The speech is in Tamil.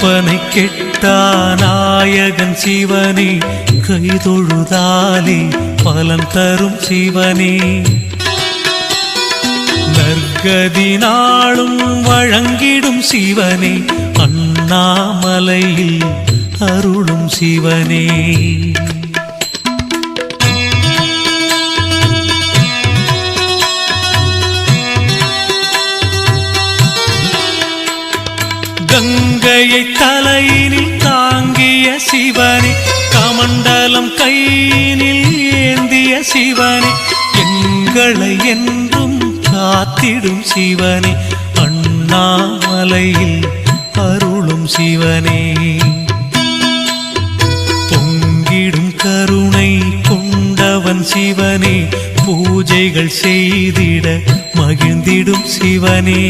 கற்பனை கெட்டா நாயகன் சிவனே கைதொழுதாலே பலன் தரும் சிவனே நற்கதி நாளும் வழங்கிடும் சிவனே அண்ணாமலையில் அருளும் சிவனே கங்கையை தலையினில் தாங்கிய சிவனே கமண்டலம் கையினில் ஏந்திய சிவனே எங்களை என்றும் காத்திடும் சிவனே அண்ணாமலையில் அருளும் சிவனே பொங்கிடும் கருணை கொண்டவன் சிவனே பூஜைகள் செய்திட மகிழ்ந்திடும் சிவனே